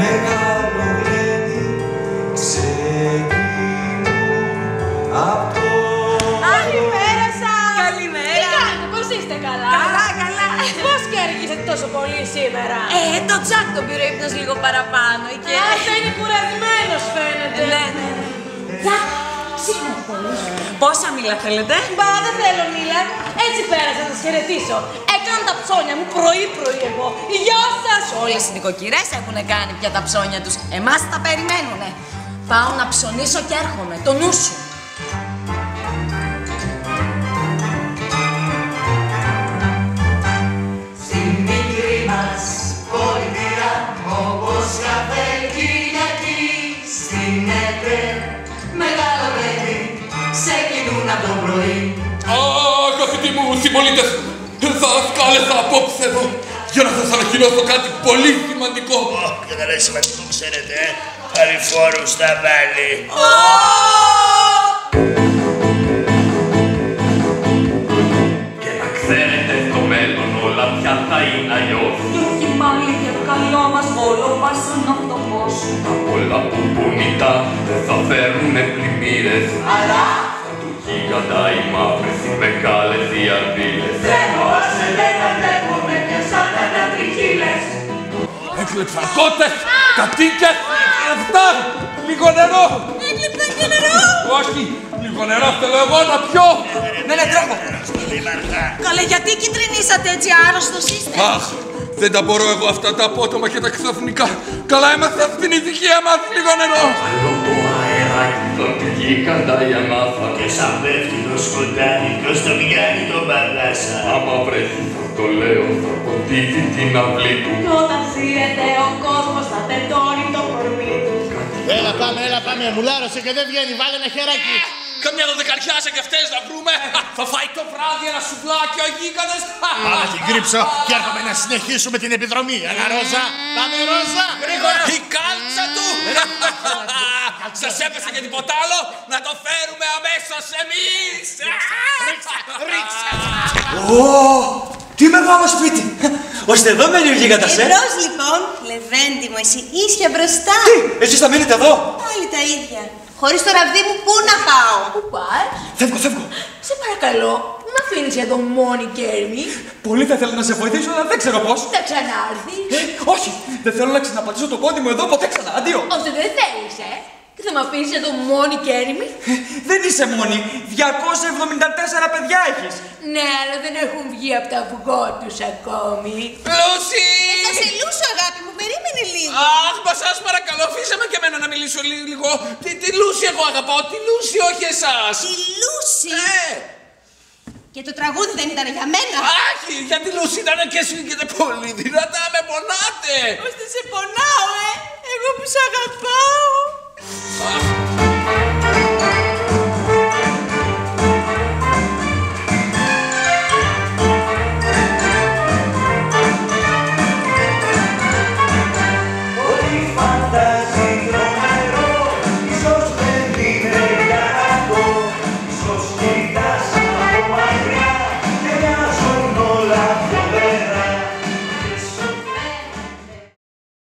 μεγάλο γλέντι ξεκινούν απ' το... Καλημέρα σας! Καλημέρα! Τι κάνετε, πώς είστε, καλά? Καλά, καλά! Πώς και αργήσατε τόσο πολύ σήμερα? Το Τζακ τον πήρε ύπνος λίγο παραπάνω και... Θα είναι κουρασμένος φαίνεται. Ναι. Τζακ, ξύπνα πολύ. Πόσα μήλα θέλετε? Μπα, δεν θέλω μίλα. Έτσι πέρασα να σας χαιρετήσω. Έκανα τα ψώνια μου πρωί-πρωί εγώ. Γεια σας! Όλες οι νοικοκυρές έχουν κάνει πια τα ψώνια τους. Εμάς τα περιμένουνε. Πάω να ψωνίσω και έρχομαι. Το νου σου. Στην μικρή μας πολιτεία, όπως κάθε Κυριακή, στην ΕΤΕ, μεγάλο παιδί, ξεκινούν από το πρωί. Αγαπητοί μου συμπολίτες, θα σκάλεσα απόψε εδώ για να σας ανακοινώσω κάτι πολύ σημαντικό. Και δεν λέει σημαντικό, ξέρετε, παρηφόρους θα βάλει. Και να ξέρετε στο μέλλον όλα πια θα είναι αλλιώς. Και όχι πάλι για το καλό μας όλο πάσουν αυτοπός. Απ' όλα που πουνητά δεν θα φέρνουνε πλημμύρες. Αλλά Θα του γίγαντα οι μαύρες οι μεγάλες οι αρδίλες. τρέμωσετε να τρέχουμε και σαν ανατριχίλες. Έκλεψαν κότες, κατοίκες, αυτά, λίγο νερό. Έκλειψαν και νερό! Όχι, λίγο νερό θέλω εγώ να πιω. Ναι, τρέχω. Στο δήμαρχα. Καλέ, γιατί κυτρινίσατε έτσι άρρωστος είστε? Αχ, δεν τα μπορώ εγώ αυτά τα απότομα και τα ξαφνικά. Καλά είμαστε στην ησυχία μας, λίγο νερό. Άλλο το αεράκι τον γίγαντα η ανάσα. Και σαν πέφτει το σκοτάδι, ποιος το πιάνει τον μπαλάσα. Άμα βρέχει θα το λέω, θα ποτίζει την αυλή του. Και όταν σύρεται ο κόσμος θα τεντώνει το κορμί του. Έλα πάμε, μουλάρωσε και δεν βγαίνει, βάλε ένα χεράκι. Καμιά δωδεκαριάσα κι αυτές να βρούμε. Θα φάει το βράδυ ένα σουβλάκι ο γίγαντας. Πάμε την κρύψω και έρχομαι να συνεχίσουμε την επιδρομή. Έλα Ρόζα, πάμε Ρόζα. Γρήγορα. Η κάλτσα του. Σας έπεσε και τίποτα άλλο. Να το φέρουμε αμέσως εμείς. Ρίξε. Τι μεγάλο σπίτι! Ώστε εδώ μένει ο γίγαντας, Εμπρός λοιπόν, Λεβέντη μου, εσύ ίσια μπροστά. Τι, εσείς θα μείνετε εδώ! Πάλι τα ίδια. Χωρίς το ραβδί μου, πού να πάω? Πού πας? Φεύγω! Σε παρακαλώ, μη με αφήνεις εδώ μόνη, Κέρμη. Πολύ θα ήθελα να σε βοηθήσω, αλλά δεν ξέρω πώς. Θα ξανάρθεις. Όχι! Δεν θέλω να ξαναπατήσω το πόδι μου εδώ ποτέ ξανά. Αντίο! Ώστε δεν θέλεις, Και θα με αφήσεις εδώ μόνη, Κέρμη. Δεν είσαι μόνη. 274 παιδιά έχεις. Ναι, αλλά δεν έχουν βγει από τα αυγό τους ακόμη. Λούση! Θα σε λούσω, αγάπη μου, περίμενε λίγο. Αχ, μα σας παρακαλώ, αφήσε με και εμένα να μιλήσω λίγο. Τη Λούση εγώ αγαπάω, τη Λούση, όχι εσάς. Τη Λούση. Ναι. Και το τραγούδι δεν ήταν για μένα. Άχι, για τη Λούση ήταν και εσύ και πολύ δυνατά, με πονάτε. Ώστε σε πονάω,